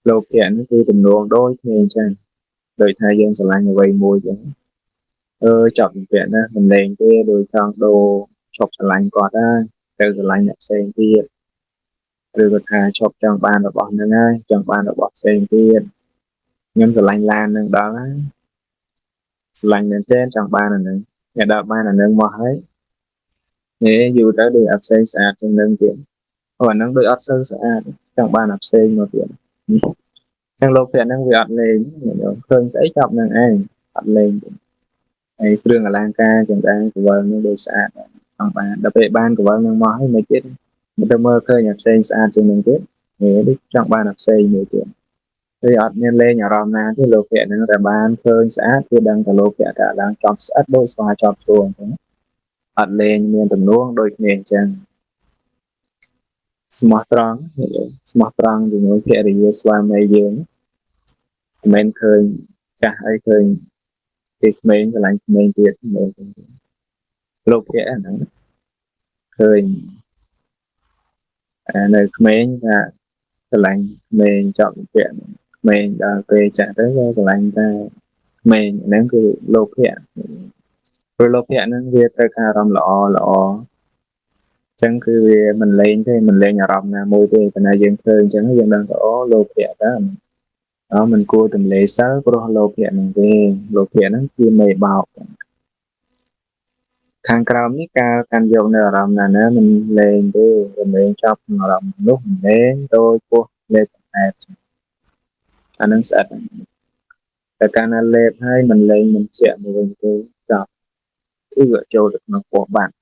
លោកភៈនេះគឺទំនួងដូចគ្នាអញ្ចឹងដូចថាយើងស្រឡាញ់អ្វីមួយអញ្ចឹងចាប់ជំពាក់ណាមិនលែងទេដូចចង់ដូរឈប់ស្រឡាញ់គាត់ហើយទៅស្រឡាញ់អ្នកផ្សេងទៀតឬក៏ថាឈប់ចង់បានរបស់ហ្នឹងហើយចង់បានរបស់ផ្សេងទៀតខ្ញុំស្រឡាញ់ឡាននឹងដល់ហើយស្រឡាញ់មែនទែនចង់បានអាហ្នឹងតែដល់បានអាហ្នឹងមកហើយនេះយូរទៅដូចអត់ផ្សេងស្អាតជាងនឹងទៀតអាហ្នឹងដូចអត់សូវស្អាតចង់បានអាផ្សេងមកទៀតចឹងលោកភៈហ្នឹងវាអត់លេងឃើញស្អីចាប់នឹងឯងអត់លេងហើយគ្រឿងអលង្ការចឹងដែរកវលនឹងដូចស្អាតចង់បានដល់ពេលបានកវលនឹងមកហើយមិនទៀតមិនទៅមើលឃើញអាផ្សេងស្អាតជាងនឹងទៀតដូចចង់បានអាផ្សេងមួយទៀតវាអត់មានលេងអារម្មណ៍ណាទេលោកភៈហ្នឹងតែបានឃើញស្អាតគឺដឹងតែលោកភៈតែឡើងចប់ស្អិតដូចស្វាចប់ជួងអញ្ចឹងអត់លេងមានទំនួងដូចគ្នាអញ្ចឹងស្មោះត្រង់ស្មោះត្រង់ជាមួយភរិយាស្វាមីយើងមិនមែនឃើញចាស់អីឃើញពីក្មេងឆ្លាញ់ក្មេងទៀតលោកភៈហ្នឹងឃើញនៅក្មេងថាឆ្លាញ់ក្មេងចប់ពាក់ក្មេងដល់ពេលចាស់ទៅក៏ឆ្លាញ់តែក្មេងហ្នឹងគឺលោកភៈព្រោះលោកភៈហ្នឹងវាត្រូវការអារម្មណ៍ល្អចឹងគឺវាមិនលេងទេមិនលេងអារម្មណ៍ណាមួយទេប៉ុន្តែយើងឃើញចឹងយើងដឹងថាអូលោកភៈតើមិនគួរទម្លេសិលព្រោះលោកភៈហ្នឹងទេលោកភៈហ្នឹងគឺមេបោកខាងក្រោមនេះការកាន់យកនៅអារម្មណ៍ណាមិនលេងទេមិនលេងចាប់អារម្មណ៍នោះមិនលេងដោយពោះលេបតែអានឹងស្អិតតែកាលណាលេបហើយមិនលេងមិនជាក់មួយវិញទេចាប់គឺចូលទៅក្នុងពោះបាត់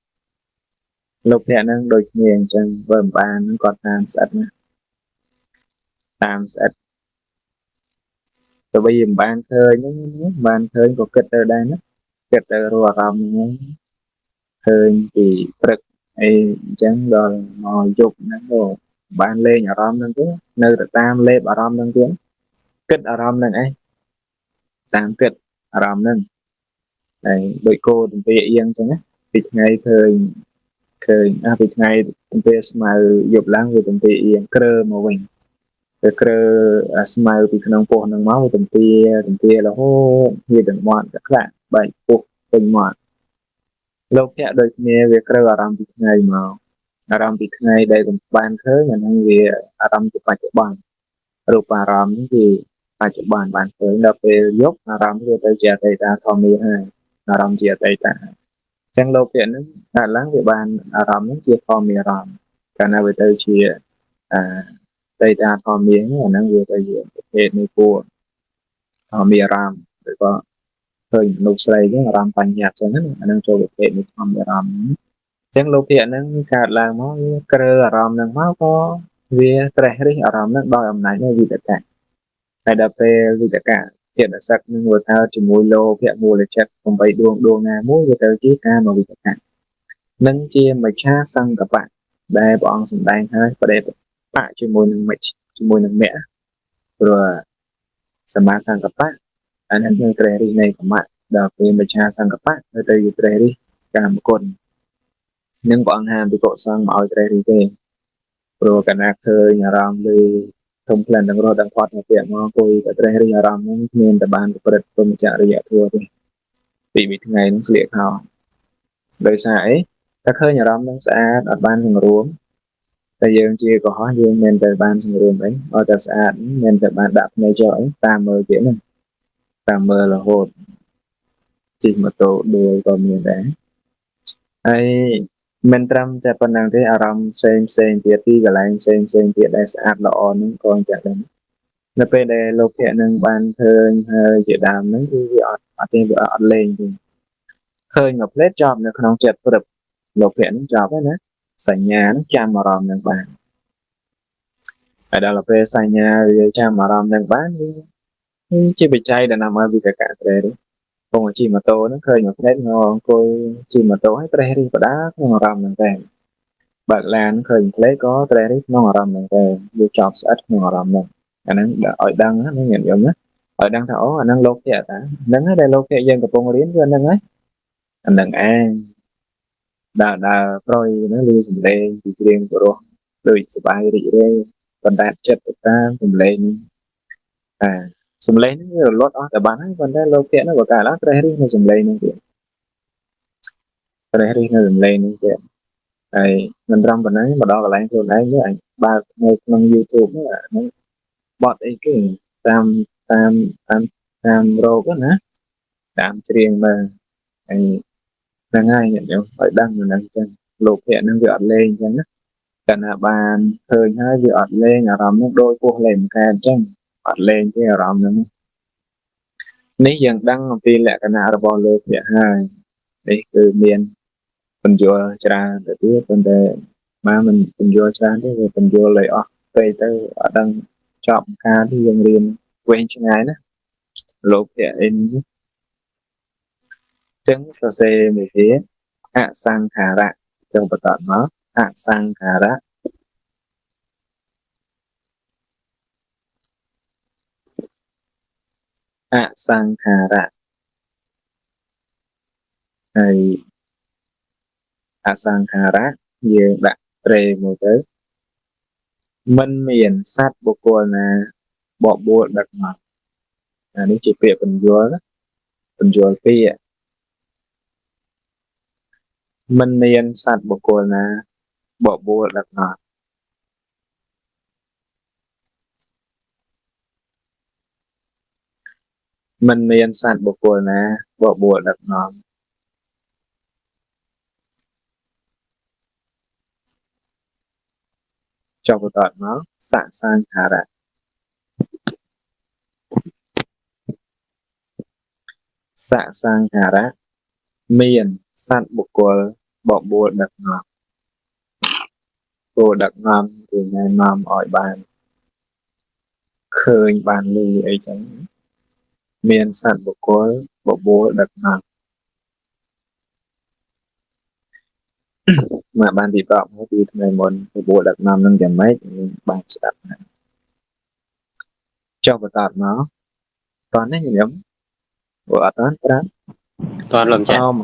លោកភៈហ្នឹងដូចគ្នាអញ្ចឹងបើមិនបានគាត់តាមស្អិតណាតាមស្អិតទៅវិញមិនបានឃើញបានឃើញក៏គិតទៅដែរណាគិតទៅរកអារម្មណ៍ហ្នឹងឃើញពីព្រឹកអីអញ្ចឹងដល់មកយប់ហ្នឹងក៏បានលេងអារម្មណ៍ហ្នឹងទេនៅតែតាមលេបអារម្មណ៍ហ្នឹងទៀតគិតអារម្មណ៍ហ្នឹងឯងតាមគិតអារម្មណ៍ហ្នឹងហើយដូចគោទំពាអៀងអញ្ចឹងណាពីថ្ងៃឃើញពីថ្ងៃទំពាស្មៅយប់ឡើងវាទំពាអៀងគ្រើមកវិញទៅគ្រើស្មៅពីក្នុងពោះហ្នឹងមកវាទំពារហូតវាទាំងមាត់ខ្លះបែកពោះពេញមាត់លោកភៈដូចគ្នាវាគ្រើអារម្មណ៍ពីថ្ងៃមកអារម្មណ៍ពីថ្ងៃដែលកំបានឃើញអាហ្នឹងវាអារម្មណ៍ពីបច្ចុប្បន្នរូបអារម្មណ៍នេះគឺបច្ចុប្បន្នបានឃើញដល់ពេលយប់អារម្មណ៍វាទៅជាអតីតធម្មតាហើយអារម្មណ៍ជាអតីតអញ្ចឹងលោកពាក្យហ្នឹងកាលឡើងវាបានអារម្មណ៍ហ្នឹងជាធម្មអារម្មណ៍កាលណាវាទៅជាអតីតធម្មតាអាហ្នឹងវាទៅជាប្រភេទនៃពួកធម្មអារម្មណ៍ឬក៏ឃើញមនុស្សស្រីហ្នឹងអារម្មណ៍បញ្ញត្តិអញ្ចឹងណាអាហ្នឹងចូលប្រភេទនៃធម្មអារម្មណ៍អញ្ចឹងលោកពាក្យហ្នឹងកើតឡើងមកវាគ្រើអារម្មណ៍ហ្នឹងមកក៏វាត្រេះរិះអារម្មណ៍ហ្នឹងដោយអំណាចនៃវិតកៈហើយដល់ពេលវិតកៈចិត្តសឹកនឹងវាកើតជាមួយលោភៈមូលចិត្ត8ដួងណាមួយវាទៅជាកាមវិតកៈនឹងជាមច្ឆាសង្កបៈដែលព្រះអង្គសម្ដែងហើយបដិបៈជាមួយនឹងមិច្ឆជាមួយនឹងមគ្គព្រោះសមាសង្កបៈអានេះគឺត្រេះរិះនៃកម្មៈដល់ពេលមច្ឆាសង្កបៈទៅជាត្រេះរិះកាមគុណនឹងព្រះអង្គហាមភិក្ខុសង្ឃមកឲ្យត្រេះរិះទេព្រោះកណាឃើញអារម្មណ៍លើធំផ្លែនទាំងរស់ទាំងផាត់ទៅពាក់មកគួយតែត្រេះរិះអារម្មណ៍ហ្នឹងគ្មានតែបានប្រព្រឹត្តព្រមចរិយធម៌ទេពីមួយថ្ងៃហ្នឹងស្លៀកខោដោយសារអីតែឃើញអារម្មណ៍ហ្នឹងស្អាតអត់បានសង្រួមតែយើងជាកុហកយើងមិនតែបានសង្រួមអីឲ្យតែស្អាតមិនតែបានដាក់ភ្នែកចោលអីតាមមើលទៀតហ្នឹងតាមមើលរហូតជិះម៉ូតូដួលក៏មានដែរហើយមិនត្រឹមតែប៉ុណ្ណឹងទេអារម្មណ៍ផ្សេងទៀតទីកន្លែងផ្សេងទៀតដែលស្អាតល្អហ្នឹងក៏អញ្ចឹងដែរនៅពេលដែលលោកភៈនឹងបានឃើញហើយជាដើមហ្នឹងគឺវាអត់ទេវាអត់លេងទេឃើញមួយផ្លេតចប់នៅក្នុងចិត្តព្រឹបលោកភៈនឹងចប់ហើយណាសញ្ញានឹងចាំអារម្មណ៍នឹងបានហើយដល់ពេលសញ្ញាវាចាំអារម្មណ៍នឹងបានគឺជាបច្ច័យដែលនាំឲ្យវិតកៈត្រេះពងជិះម៉ូតូហ្នឹងឃើញមួយផ្លេតមកអង្គុយជិះម៉ូតូហើយត្រេះរិះបដាក្នុងអារម្មណ៍ហ្នឹងដែរបើកឡានឃើញផ្លេតក៏ត្រេះរិះក្នុងអារម្មណ៍ហ្នឹងដែរវាចប់ស្អិតក្នុងអារម្មណ៍ហ្នឹងអាហ្នឹងឲ្យដឹងណាញាតិញោមណាឲ្យដឹងថាអូអាហ្នឹងលោកភៈតាហ្នឹងហើយដែលលោកភៈយើងកំពុងរៀនគឺអាហ្នឹងហើយអាហ្នឹងឯងដើរប្រយណាលឺសំឡេងពីជ្រៀងព្រោះដូចសบายរីករាយបណ្ដាចិត្តទៅតាមសំឡេង សំឡេងហ្នឹងវារលត់អស់តែបានហើយប៉ុន្តែលោកភៈនោះក៏កើតឡើងត្រេះរិះនៅសំឡេងហ្នឹងទៀតត្រេះរិះនៅសំឡេងហ្នឹងទៀតហើយមិនត្រឹមប៉ុណ្ណឹងមកដល់កន្លែងខ្លួនឯងនេះអញបើកនៅក្នុង YouTube ហ្នឹងបត់អីគេតាមតាមតាមតាមរោគណាតាមច្រៀងមើលហើយហ្នឹងហើយញាតិញោមឲ្យដឹងមិនដឹងចឹងលោកភៈហ្នឹងវាអត់លេងចឹងណាកាលណាបានឃើញហើយវាអត់លេងអារម្មណ៍ហ្នឹងដូចពោះលេងកែអញ្ចឹងអត់លេងទេអារម្មណ៍ហ្នឹងនេះយើងដឹងអំពីលក្ខណៈរបស់លោកភៈហើយនេះគឺមានបញ្យល់ច្រើនទៅទៀតប៉ុន្តែបានមិនបញ្យល់ច្រើនទេវាបញ្យល់ឲ្យអស់ពេលទៅអត់ដឹងចប់ការที่យើងរៀនវែងឆ្ងាយណាលោកភៈអីនេះចឹងសរសេរមួយវាអសង្ខារៈចឹងបន្តមកអសង្ខារៈអសង្ខារៈហើយអសង្ខារៈយើងដាក់ត្រេមួយទៅមិនមានសត្វបុគ្គលណាបបួលដឹកមកអានេះជាពាក្យបញ្យល់ណាបញ្យល់ពាក្យមិនមានសត្វបុគ្គលណាបបួលដឹកមកមិនមានសត្វបុគ្គលណាបបួលដឹកនាំចុះបន្តមកសសង្ខារៈសសង្ខារៈមានសត្វបុគ្គលបបួលដឹកនាំគោលដឹកនាំគឺណែនាំឲ្យបានឃើញបានលឺអីចឹងមានសត្វបុគ្គលបបួលដឹកនាំមកបានពីប្រកមកពីថ្ងៃមុនបបួលដឹកនាំនឹងយ៉ាងម៉េចបានស្ដាប់ចុះបន្តមកតោះនេះខ្ញុំព្រោះអត់តាន់ប្រាប់តន់លោកចាសោម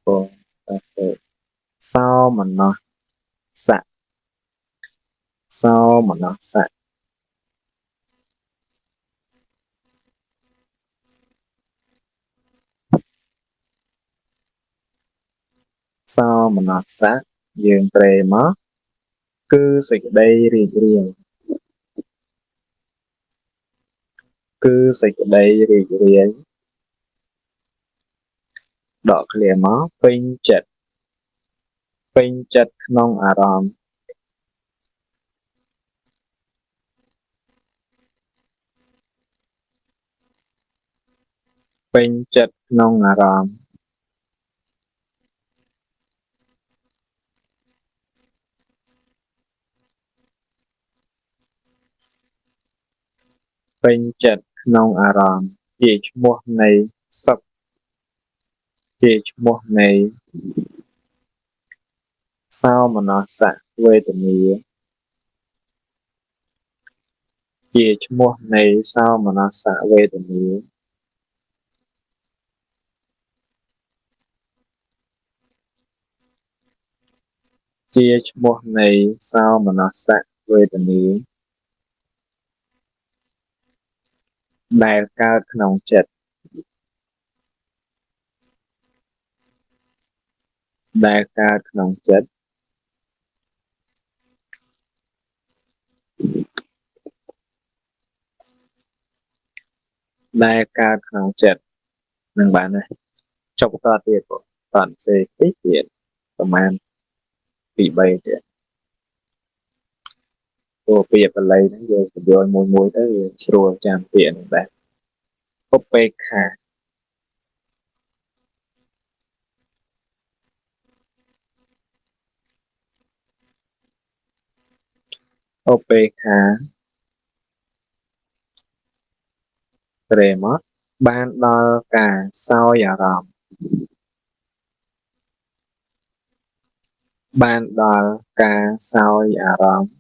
អូសោមនស្សៈសោមនស្សៈសោមនស្សៈយើងប្រេមកគឺសេចក្តីរីករាយគឺសេចក្តីរីករាយដកឃ្លាមកពេញចិត្តពេញចិត្តក្នុងអារម្មណ៍ពេញចិត្តក្នុងអារម្មណ៍ពេញចិត្តក្នុងអារម្មណ៍ជាឈ្មោះនៃសុខជាឈ្មោះនៃសោមនស្សៈវេទនាជាឈ្មោះនៃសោមនស្សៈវេទនាជាឈ្មោះនៃសោមនស្សៈវេទនាដែលកើតក្នុងចិត្តដែលកើតក្នុងចិត្តដែលកើតក្នុងចិត្តនឹងបានហើយចុះបន្តទៀតបងតន់សេតិចទៀតប្រហែលពី3ទៀតព្រោះពាក្យបាលីហ្នឹងយើងបញ្យល់មួយទៅវាស្រួលចាំពាក្យហ្នឹងដែរឧបេក្ខាឧបេក្ខាត្រេមកបានដល់ការសោយអារម្មណ៍បានដល់ការសោយអារម្មណ៍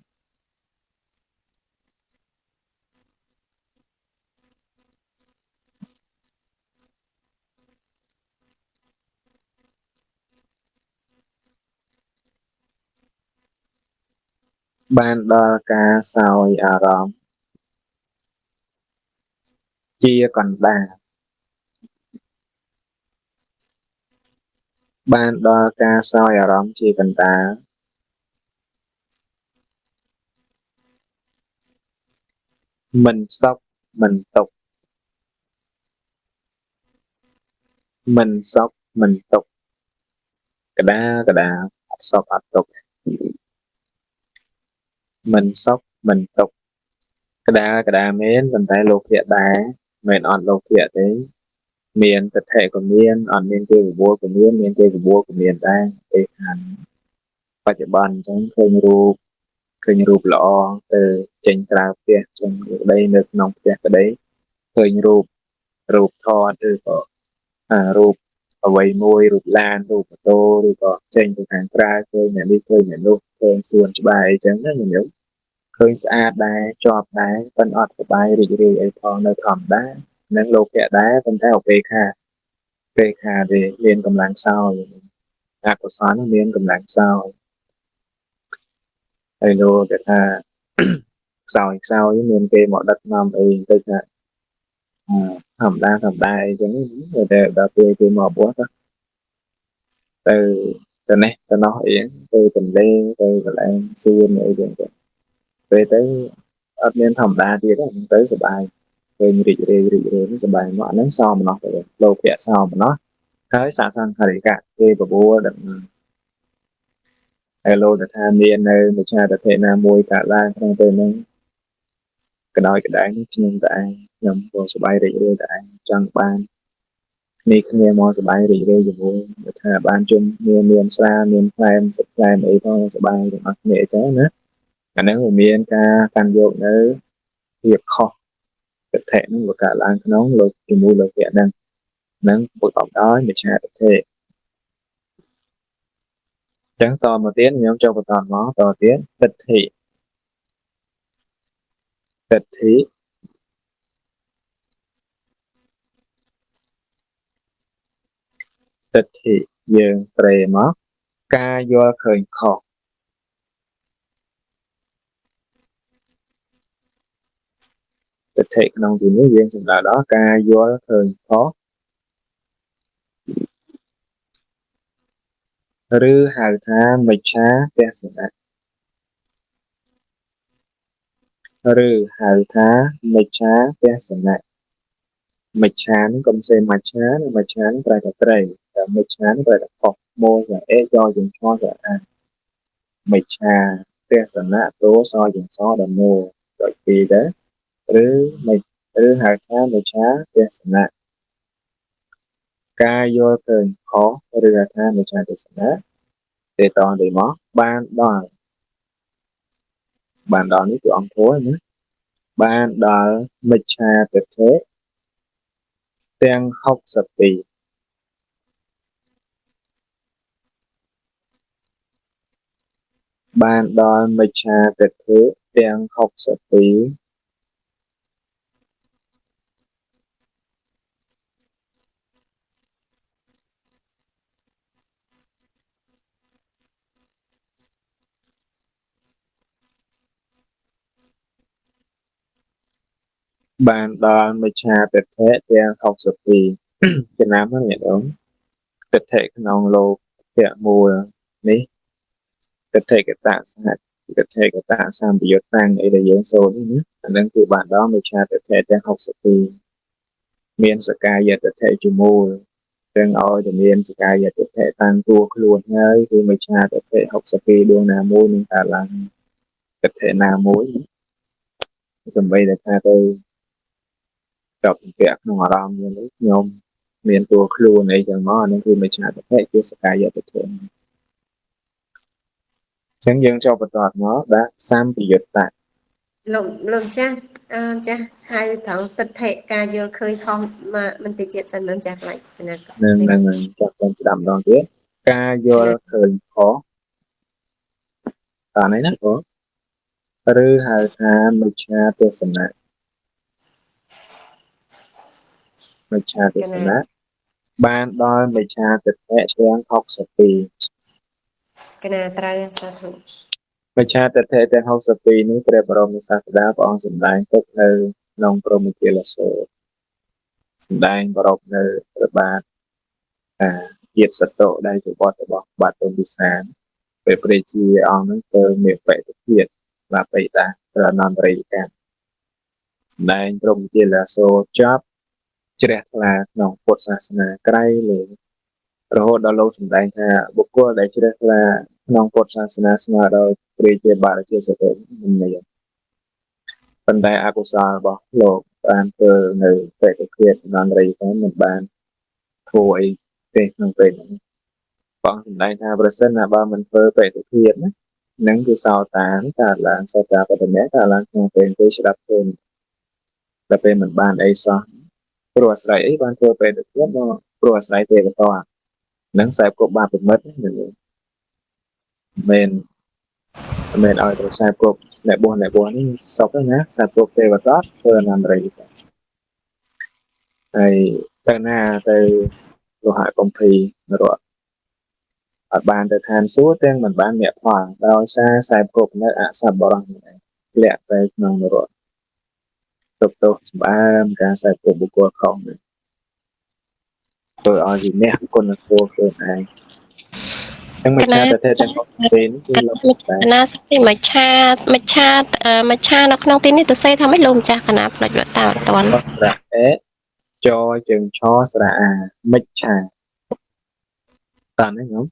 បានដល់ការសោយអារម្មណ៍ chia còn đà ban đo ca soi ở đó chia còn đà mình sốc mình tục mình sốc mình tục cái đá sốc ạt tục mình sốc mình tục cái đá mến vẫn tay lục hiện đá mến ọt lục hiện đấy miền thực thể của miền ọt miền chơi của bua của miền chơi của bua của miền đang để hẳn បច្ចុប្បន្នអញ្ចឹងឃើញរូបល្អទៅចេញក្រៅផ្ទះចឹងដីនៅក្នុងផ្ទះក្ដីឃើញរូបថតឬក៏រូបអ្វីមួយរូបឡានរូបម៉ូតូឬក៏ចេញទៅខាងក្រៅឃើញអ្នកនេះឃើញអ្នកនោះឃើញសួនច្បារអីចឹងណាញោមឃើញស្អាតដែរជាប់ដែរប៉ុន្តែអត់សប្បាយរីករាយអីផងនៅធម្មតានឹងលោកៈដែរប៉ុន្តែឧបេក្ខាទេមានកម្លាំងខ្សោយអកុសលមានកម្លាំងខ្សោយហើយលោកគេថាខ្សោយមានគេមកដឹកនាំអីទៅថាធម្មតាអីចឹងតែដល់ពេលគេមកបួសទៅនេះទៅនោះអីទៅទន្លេទៅកន្លែងសួនអីចឹងទៅពេលទៅអត់មានធម្មតាទៀតទេទៅសុបាយឃើញរីករាយនេះសុបាយមកអាហ្នឹងសមម្នោះទៅលោកភៈសមម្នោះហើយសាសង្ឃរិកៈគេបបួលដល់ហើយលោកថាមាននៅមជ្ឈដ្ឋិណាមួយកើតឡើងក្នុងពេលហ្នឹងក៏ដោយក្តីនេះខ្ញុំតែឯងខ្ញុំក៏សប្បាយរីករាយតែឯងចង់បានគ្នាមកសប្បាយរីករាយជាមួយថាបានជុំមានស្រាមានផ្លែសិទ្ធិអីផងសប្បាយទាំងអស់គ្នាអញ្ចឹងណាអាហ្នឹងវាមានការកាន់យកនៅភាពខុសទិដ្ឋិហ្នឹងវាកើតឡើងក្នុងលោកជាមួយលោកៈហ្នឹងប្រកបដោយមជ្ឈដ្ឋិអញ្ចឹងតមកទៀតខ្ញុំចូលបន្តមកតទៀតទិដ្ឋិទិដ្ឋិយើងត្រេមកការយល់ឃើញខុសទិដ្ឋិក្នុងទីនេះយើងសម្ដៅដល់ការយល់ឃើញខុសឬហៅថាមិច្ឆាទស្សនៈឬហៅថាមិច្ឆាទស្សនៈមិច្ឆានឹងកុំសេមច្ឆាមិច្ឆានឹងប្រែតែត្រីតែមិច្ឆានឹងប្រែតែខុសម៉ូសអេយកយើងឆ្លងទៅអាមិច្ឆាទស្សនៈតោសយើងសដល់ម៉ូដូចពីដែរឬហៅថាមិច្ឆាទស្សនៈការយល់ឃើញខុសឬហៅថាមិច្ឆាទស្សនៈទេតងទៅមកបានដល់នេះគឺអង្គធម៌ណាបានដល់មិច្ឆាទិដ្ឋិទាំង62បានដល់មិច្ឆាទិដ្ឋិទាំង62បានដល់មិច្ឆាទិដ្ឋិទាំង62ចំណាំហ្នឹងអ្នកនរទិដ្ឋិក្នុងលោកភៈមូលនេះទិដ្ឋិកតសហទិដ្ឋិកតសម្បយុត្តតាំងអីដែលយើងសូត្រនេះណាអានឹងគឺបានដល់មិច្ឆាទិដ្ឋិទាំង62មានសកាយទិដ្ឋិជាមូលទាំងឲ្យតែមានសកាយទិដ្ឋិតាំងតួខ្លួនហើយគឺមិច្ឆាទិដ្ឋិ62ដួងណាមួយនឹងកើតឡើងទិដ្ឋិណាមួយសម្បីតែថាទៅចប់ពាក់ក្នុងអារម្មណ៍នេះខ្ញុំមានតួខ្លួនអីចឹងមកអានឹងគឺមិច្ឆាទិដ្ឋិជាសកាយទិដ្ឋិចឹងយើងចូលបន្តមកដាក់សម្បយុត្តៈលោកចាស់ហៅត្រង់ទិដ្ឋិការយល់ឃើញខុសមកមិនតិចទៀតសិនមិនចាស់ខ្លាចណានឹងចាប់តាមស្ដាប់ម្ដងទៀតការយល់ឃើញខុសតើនេះណាបងឬហៅថាមិច្ឆាទស្សនៈបានដល់មិច្ឆាទិដ្ឋិទាំង62កណាត្រូវសាធុមិច្ឆាទិដ្ឋិទាំង62នេះព្រះបរមសាស្តាព្រះអង្គសម្ដែងទុកនៅក្នុងព្រហ្មកិលសូត្រ đang vào đọc nơi bạn diệt sát tổ đây thì bỏ bạn tôn đi sáng về pre chi ông nó từ miệng vậy thực hiện và vậy ta là non rầy cả đang trong kia là số chắp chết là nòng Phậtศาสนาใกล้เลยรหดเราสำแดงថាបុគ្គលដែលជ្រះថ្លាក្នុងពុទ្ធសាសនាស្មើដោយព្រះជាបារជាសតិមិនមានប៉ុន្តែអកុសលរបស់លោកបានធ្វើនៅពេលទៅគ្រាដំណរីទៅមិនបានធ្វើអីទេក្នុងពេលហ្នឹងបងសម្ដែងថាប្រសិនណាបើមិនធ្វើពេលទៅគ្រាណានឹងគឺសោតានកើតឡើងសោតាបត្តមៈកើតឡើងក្នុងពេលទៅស្ដាប់ឃើញតែពេលមិនបានអីសោះព្រោះអាស្រ័យអីបានធ្វើពេលទៅគ្រាមកព្រោះអាស្រ័យទេវតានឹងខ្សែគប់បាបប្រមិតមិនមែនឲ្យទៅខ្សែគប់អ្នកបួសនេះសពណាខ្សែគប់ទេវតាធ្វើអនន្តរីហើយទៅណាទៅលោហៈកំភីនរៈអត់បានទៅឋានសួគ៌ទាំងមិនបានអ្នកផលដោយសារខ្សែគប់នៅអសបរោះនេះលាក់ទៅក្នុងនរៈទុកទោសសម្បើមការខ្សែគប់បុគ្គលខុសនេះធ្វើឲ្យជាអ្នកគុណធម៌ខ្លួនឯងទាំងមច្ឆាទិដ្ឋិទាំងពីរនេះគឺលោកណាសតិមច្ឆានៅក្នុងទីនេះទៅសេថាម៉េចលោកម្ចាស់កណាផ្លេចវតាអត់តាន់ស្រៈអេចជើងឆស្រៈអាមិច្ឆាតាន់ទេញោម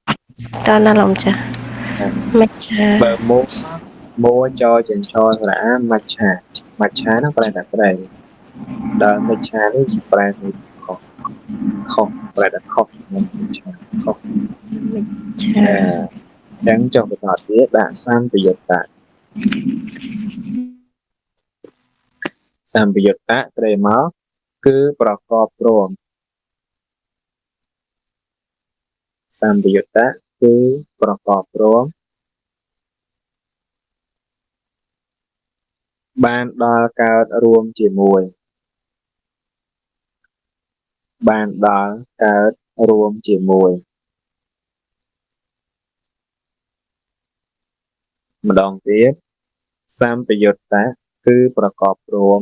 តាន់ណាលោកម្ចាស់មច្ឆាបើមួចជើងឆស្រៈអាមច្ឆានោះប្រែតែប្រែដល់មិច្ឆានេះប្រែទៅខុសប្រែតែខុសមិច្ឆាខុសចឹងចុះបន្តទៀតដាក់សម្ពយុត្តៈសម្ពយុត្តៈត្រេមកគឺប្រកបព្រមសម្ពយុត្តៈគឺប្រកបព្រមបានដល់កើតរួមជាមួយបានដល់កើតរួមជាមួយម្ដងទៀតសម្ពយុត្តៈគឺប្រកបព្រម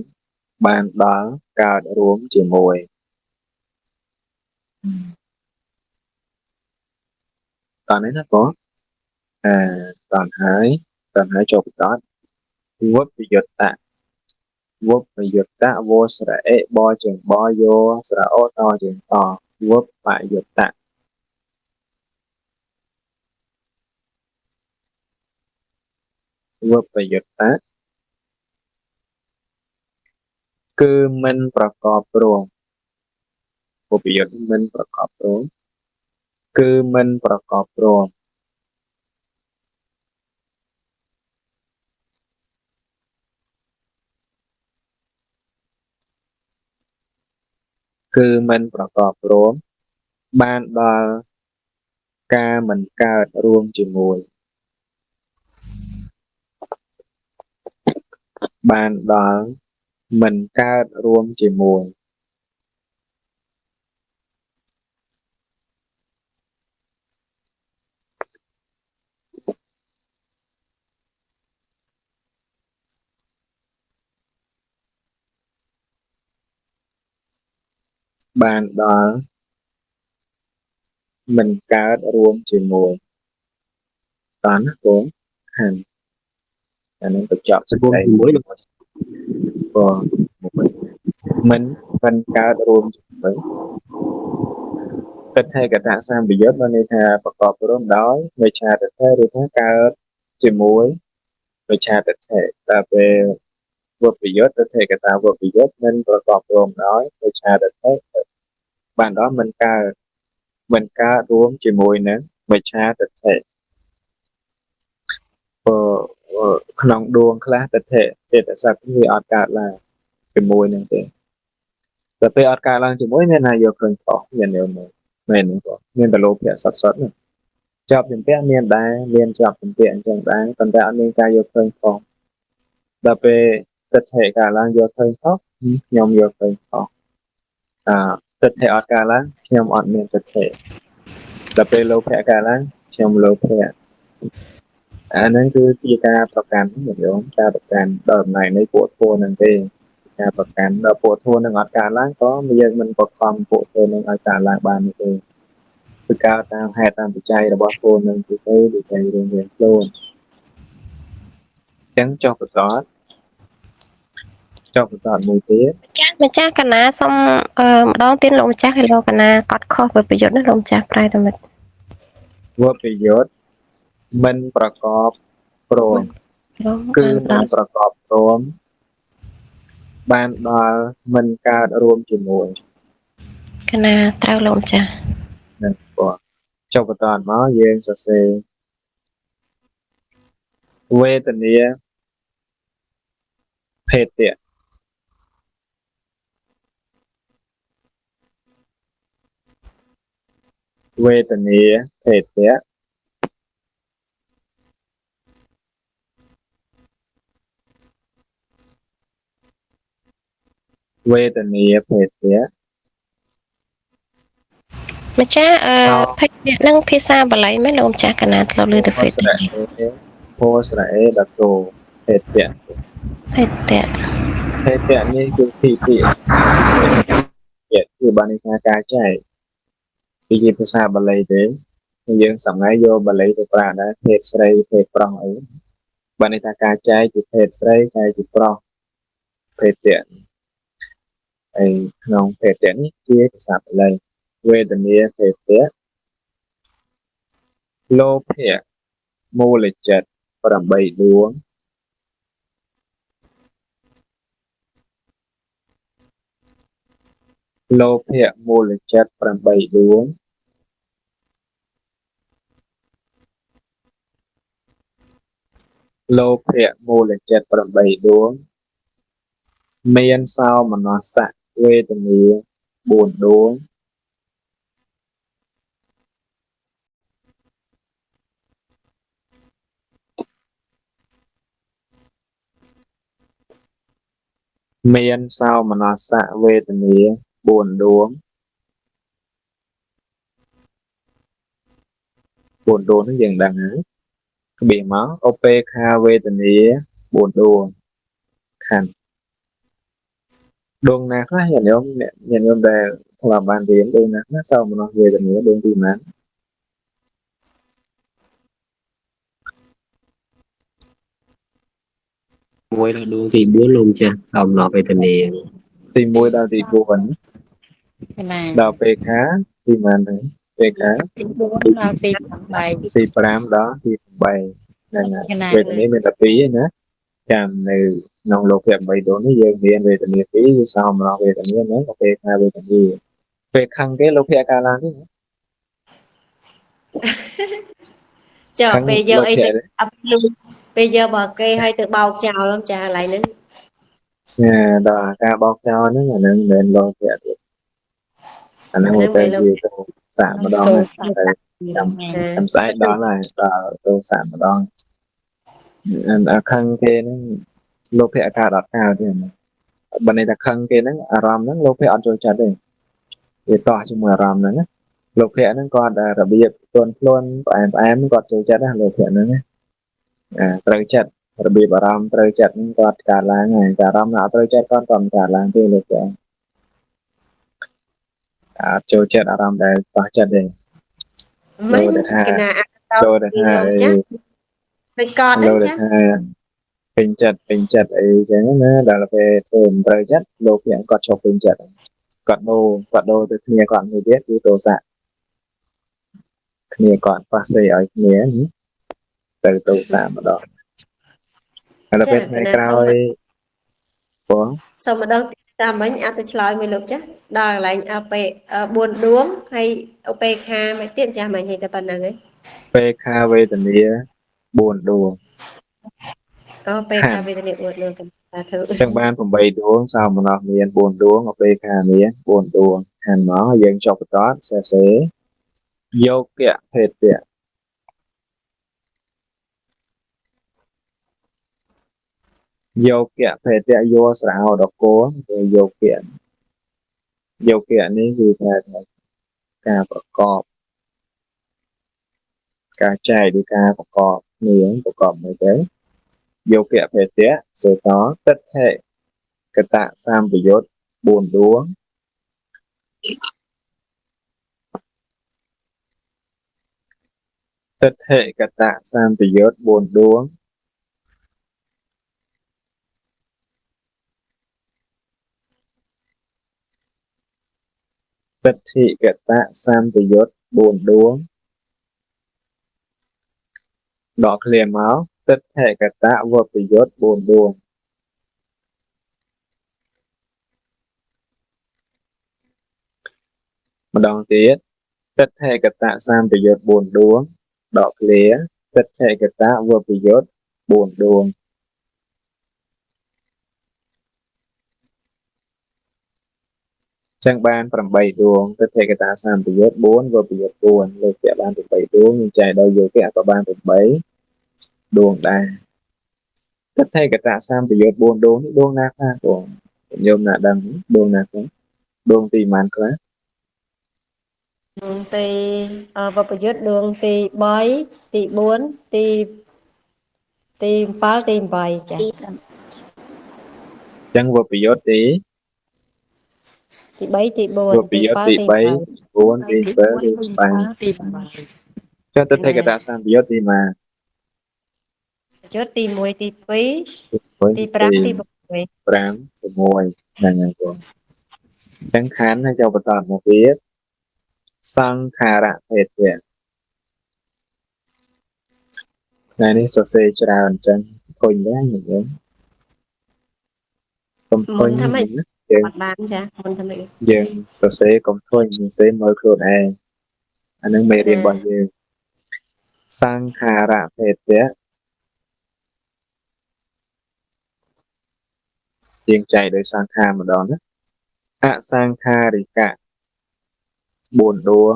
បានដល់កើតរួមជាមួយតោះនេះណាបងតោះហើយចូលបន្តវុបយុត្តៈវុបយុត្តៈវោស្រៈអេបជាងបយោស្រៈអូតជាងតវុបបយុត្តៈវុបយុត្តៈគឺមិនប្រកបព្រមវុបយុត្តៈមិនប្រកបព្រមគឺមិនប្រកបព្រមគឺមិនប្រកបព្រមបានដល់ការមិនកើតរួមជាមួយបានដល់មិនកើតរួមជាមួយបានដល់មិនកើតរួមជាមួយតាណាបងហានអានឹងបញ្ចប់សេចក្តីមួយបងមិនកើតរួមជាមួយទិដ្ឋិកតសម្ពយុត្តមានន័យថាប្រកបរួមដោយវិច្ឆាទិដ្ឋិឬថាកើតជាមួយវិច្ឆាទិដ្ឋិតែពេលវុបយុត្តទិដ្ឋិកតវុបយុត្តមិនប្រកបរួមដោយវិច្ឆាទិដ្ឋិបានដល់មិនកើតរួមជាមួយនឹងវិច្ឆាទិដ្ឋិក្នុងដួងខ្លះទិដ្ឋិចេតសិកវាអត់កើតឡើងជាមួយនឹងទេតែពេលអត់កើតឡើងជាមួយមានណាយកឃើញខុសមាននៅមែនទេបងមានតែលោភៈសតៗជាប់ជំពាក់មានដែរមានជាប់ជំពាក់អញ្ចឹងដែរប៉ុន្តែអត់មានការយកឃើញខុសដល់ពេលទិដ្ឋិកើតឡើងយកឃើញខុសខ្ញុំយកឃើញខុសទិដ្ឋិអត់កើតឡើងខ្ញុំអត់មានទិដ្ឋិដល់ពេលលោភៈកើតឡើងខ្ញុំលោភៈអាហ្នឹងគឺជាការប្រកាន់យោមការប្រកាន់ដល់អំណាចនៃពួកធម៌ហ្នឹងទេ ការប្រកាន់ដល់ពួកធួនឹងអត់ការឡើងក៏យើងមិនបខំពួកធួនឹងឲ្យការឡើងបានទេគឺការតាមហេតុតាមបច្ច័យរបស់ធួនឹងទៅដូចតែរឿងវាខ្លួនអញ្ចឹងចុះបន្តមួយទៀត ចាស់ម្ចាស់កណាសុំម្ដងទៀតលោកម្ចាស់គេលោកកណាកត់ខុសប្រយុទ្ធណាលោកម្ចាស់ប្រែតែមិន វប្រយុទ្ធមិនប្រកបព្រមគឺមិនប្រកបព្រមបានដល់មិនកើតរួមជាមួយ កណាត្រូវលោកម្ចាស់ នឹងគាត់ចុះបន្តមកយើងសរសេរវេទនាភេទៈវេទនាភេទៈវេទនាភេទៈ ម្ចាស់ភេទៈនឹងភាសាបាលីមែនលោកម្ចាស់កណាធ្លាប់លើទៅភេទៈ โพสระเอดโตភេទៈ ភេទៈ ភេទៈនេះគឺទីគឺបានន័យថាការចែកពីភាសាបាលីទេយើងសម្ងាយយកបាលីទៅប្រើដែរភេទស្រីភេទប្រុសអីបានន័យថាការចែកពីភេទស្រីចែកពីប្រុសភេទៈហើយក្នុងភេទៈនេះជាភាសាបាលីវេទនាភេទៈលោភៈមូលចិត្ត8ដួងលោភៈមូលចិត្ត8ដួងលោភៈមូលចិត្ត8ដួងមានសោមនស្សៈវេទនា4ដួងមានសោមនស្សៈវេទនា4ដួង4ដួងនេះយើងដឹងហើយក្បៀសមកឧបេខាវេទនា4ដួងខណ្ឌដួងណាខ្លះញាតិញោមដែលធ្លាប់បានរៀនដួងណាខ្លះសោមនស្សវេទនាដួងទីម៉ានមួយដល់ដួងទី4លោកម្ចាស់សោមនស្សវេទនាទី1ដល់ទី4ដល់ពេខាទីម៉ានទៅពេខាទី4ដល់ទី8ទី5ដល់ទី8ហ្នឹងហើយវេទនាមានតែ2ឯណាចាំនៅក្នុងលោកភៈ8ដួងនេះយើងរៀនវេទនា2គឺសោមនស្សវេទនាហ្នឹងក៏ពេខាវេទនាពេលខឹងគេលោកភៈកាលឡើងទេចុះពេលយកអីទៅអប់លូពេលយកបើគេឲ្យទៅបោកចោលចាកន្លែងហ្នឹងដល់ការបោកចោលហ្នឹងអាហ្នឹងមិនមែនលោកភៈទៀតអាហ្នឹងទៅវាទៅសាកម្ដងទៅចាំស្អែកដល់ហើយដល់ទៅសាកម្ដងអាខឹងគេហ្នឹងលោកភៈកាដតcaoទេបើន័យថាខឹងគេហ្នឹងអារម្មណ៍ហ្នឹងលោកភៈអត់ចូលចិត្តទេវាតោះជាមួយអារម្មណ៍ហ្នឹងណាលោកភៈហ្នឹងគាត់របៀបទន់ភ្លន់ផ្អែមគាត់ចូលចិត្តណាលោកភៈហ្នឹងណាត្រូវចិត្តរបៀបអារម្មណ៍ត្រូវចិត្តហ្នឹងគាត់កើតឡើងហើយតែអារម្មណ៍ណាអត់ត្រូវចិត្តគាត់មិនកើតឡើងទេលោកភៈអត់ចូលចិត្តអារម្មណ៍ដែលតោះចិត្តទេមិនថាចូលទៅថាមិនកត់ទេចាពេញចិត្តអីចឹងណាដល់ពេលធ្វើមិនត្រូវចិត្តលោកភៈគាត់ឈប់ពេញចិត្តគាត់ដូរទៅគ្នាគាត់មួយទៀតគឺទោសៈគ្នាគាត់ប៉ះសេឲ្យគ្នាទៅទោសៈម្ដងហើយដល់ពេលថ្ងៃក្រោយបងសូមម្ដងតាមមិញអត់ទៅឆ្លើយមួយលោកចាស់ដល់កន្លែងពេ4ដួងហើយឧបេខាមកទៀតចាស់មិញឲ្យតែប៉ុណ្្នឹងឯងពេខាវេទនា4ដួងពេខាវេទនា4ដួងតាធ្វើចឹងបាន8ដួងសោមនស្សមាន4ដួងឧបេខាមាន4ដួងខាងមកយើងចុះបន្តសរសេរយោគៈភេទៈយោគៈភេទៈយោស្រោដកោយោគៈនេះគឺថាការប្រកបការចែកឬការប្រកបគ្នាប្រកបមួយទៅយោគៈភេទៈសេតតិដ្ឋិ កតសម្បយុទ្ធ4ដួងទិដ្ឋិកតសម្បយុទ្ធ4ដួងទិដ្ឋិកតសម្បយុទ្ធ4ដួងដកឃ្លាមកទិដ្ឋិកតវបយុទ្ធ4ដួងម្ដងទៀតទិដ្ឋិកតសម្បយុទ្ធ4ដួងដកឃ្លាទិដ្ឋិកតវបយុទ្ធ4ដួងចឹងបាន8ដួងទិដ្ឋិកតសម្បយុទ្ធ4វបយុទ្ធ4លើកពាក់បាន8ដួងយើងចែកដល់យោគៈក៏បាន8ដួងដែរទិដ្ឋិកតសម្បយុទ្ធ4ដួងនេះដួងណាខ្លះបងញោមណាដឹងដួងណាខ្លះដួងទីប៉ុន្មានខ្លះដួងទីវបយុទ្ធដួងទី3ទី4ទី7ទី8ចា៎ចឹងវបយុទ្ធទីទី3ទី4វបយុទ្ធទី3ទី4ទី7ទី8ទីចុះទិដ្ឋិកតសម្បយុទ្ធទីម៉ា យុទ្ធទី1ទី2ទី5ទី6 5 6ហ្នឹងហើយបងចឹងខណ្ឌហើយចូលបន្តមកទៀតសង្ខារៈភេទៈថ្ងៃនេះសរសេរច្រើនចឹងឃើញដែរញោមកុំឃើញយើងបានចាមុនថាម៉េចយើងសរសេរកុំឃើញសរសេរមើលខ្លួនឯងអានឹងមេរៀនរបស់យើងសង្ខារៈភេទៈយើងចែកដោយសង្ខារម្ដងណាអសង្ខារិកៈ4ដួង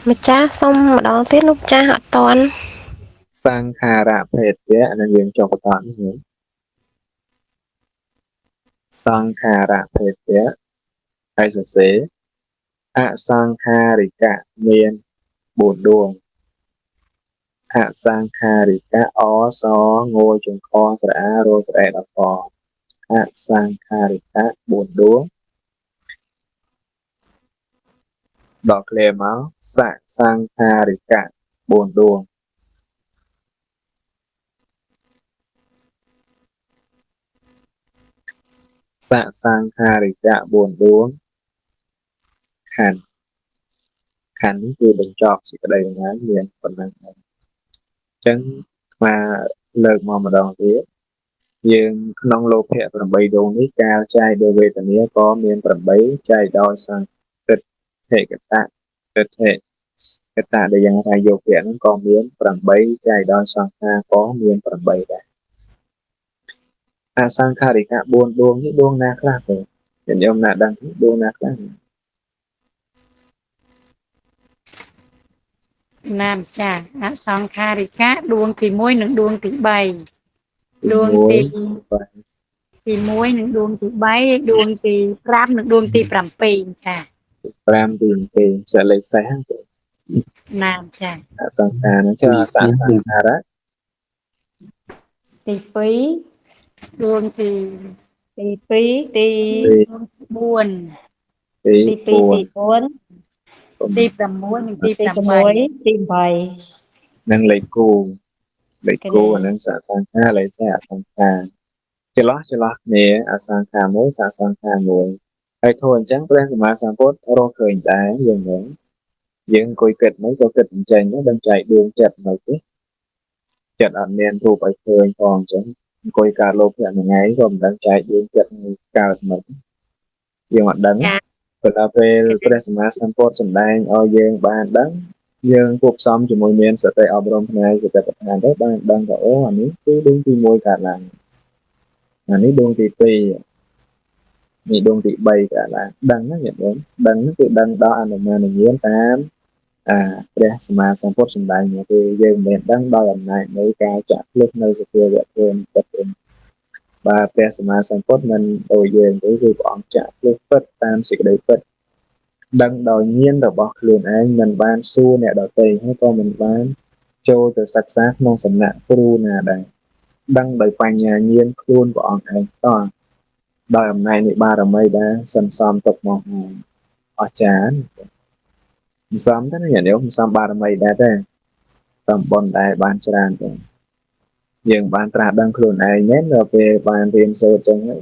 ម្ចាស់សុំម្ដងទៀតលោកម្ចាស់អត់តាន់សង្ខារៈភេទៈនឹងយើងចុះបន្តនេះសង្ខារៈភេទៈហើយសរសេរអសង្ខារិកៈមាន4ដួងអសង្ខារិកៈអសងចង្ខស្រអារស្រែដល់កអសង្ខារិកៈ4ដួងដកឃ្លាមកសសង្ខារិកៈ4ដួងសសង្ខារិកៈ4ដួងខណ្ឌនេះគឺបញ្ចប់សេចក្តីបង្ហាញមានប៉ុណ្ណឹងអញ្ចឹងមកលើកមកម្ដងទៀតយើងក្នុងលោភៈ8ដួងនេះការចែកដោយវេទនាក៏មាន8ចែកដោយសង្កតថេកតៈទិដ្ឋិកតៈដែលយ៉ាងថាយោគៈហ្នឹងក៏មាន8ចែកដោយសង្ខារក៏មាន8ដែរអសង្ខារិកៈ4ដួងនេះដួងណាខ្លះទេខ្ញុំណាដឹងដួងណាខ្លះណាម្ចាស់អសង្ខារិកៈដួងទី1និងដួងទី3ដួងទី1និងដួងទី3ដួងទី5និងដួងទី7ចា5ទី2សិលេខសេះទេណាម្ចាស់អសង្ខារហ្នឹងចុះអសង្ខារៈទី2ដួងទីទី2ទី4ទី2ទី4ទី6និងទី8ទី8នឹងលេខគូអានឹងសសង្ខារលេខសេះអសង្ខារចន្លោះគ្នាអសង្ខារមួយសសង្ខារមួយហើយធូរអញ្ចឹងព្រះសម្មាសម្ពុទ្ធរកឃើញដែរយើងអង្គុយគិតមកក៏គិតអញ្ចឹងដឹងចែកដួងចិត្តមកទេចិត្តអត់មានរូបឲ្យឃើញផងអញ្ចឹងអង្គុយកើតលោភៈមួយថ្ងៃក៏មិនដឹងចែកដួងចិត្តកើតមកយើងអត់ដឹងប៉ុន្តែពេលព្រះសម្មាសម្ពុទ្ធសម្ដែងឲ្យយើងបានដឹងយើងគួបផ្សំជាមួយមានសតិអប់រំផ្នែកសតិប្បដ្ឋានទៅបានដឹងថាអូអានេះគឺដួងទី1កើតឡើងអានេះដួងទី2នេះដួងទី3កើតឡើងដឹងណាញាតិញោមដឹងគឺដឹងដល់អនុមានញ្ញាណតាមព្រះសម្មាសម្ពុទ្ធសម្ដែងមកគឺយើងមិនដឹងដោយអំណាចនៃការចាក់ភ្លឹះនៅសភាវៈធម៌ពិតទេបាទព្រះសម្មាសម្ពុទ្ធមិនដូចយើងទេគឺព្រះអង្គចាក់ភ្លឹះពិតតាមសេចក្តីពិតដឹងដោយញាណរបស់ខ្លួនឯងមិនបានសួរអ្នកដទៃហើយក៏មិនបានចូលទៅសិក្សាក្នុងសំណាក់គ្រូណាដែរ đăng đời bành nhà nhiên khuôn của ông ấy to đời hôm nay thì ba rồi mấy đã sân xóm tục một ở chán xóm thế này nếu không xóm ba rồi mấy đã thế tầm bọn đại ban tràn rồi nhưng ban tra đăng khuôn ấy nhé rồi về ban riêng sơ chân ấy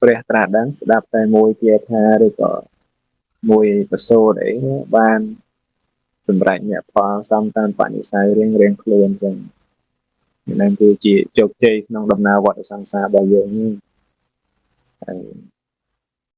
ព្រះត្រាស់ដឹងស្ដាប់តែមួយទៀតថាឬក៏មួយប្រសូតអីបានសម្រាប់អ្នកផលសំតាមបនិស័យរៀងខ្លួនចឹងនឹងគឺជាជោគជ័យក្នុងដំណើរវដ្តសង្សាររបស់យើងនេះ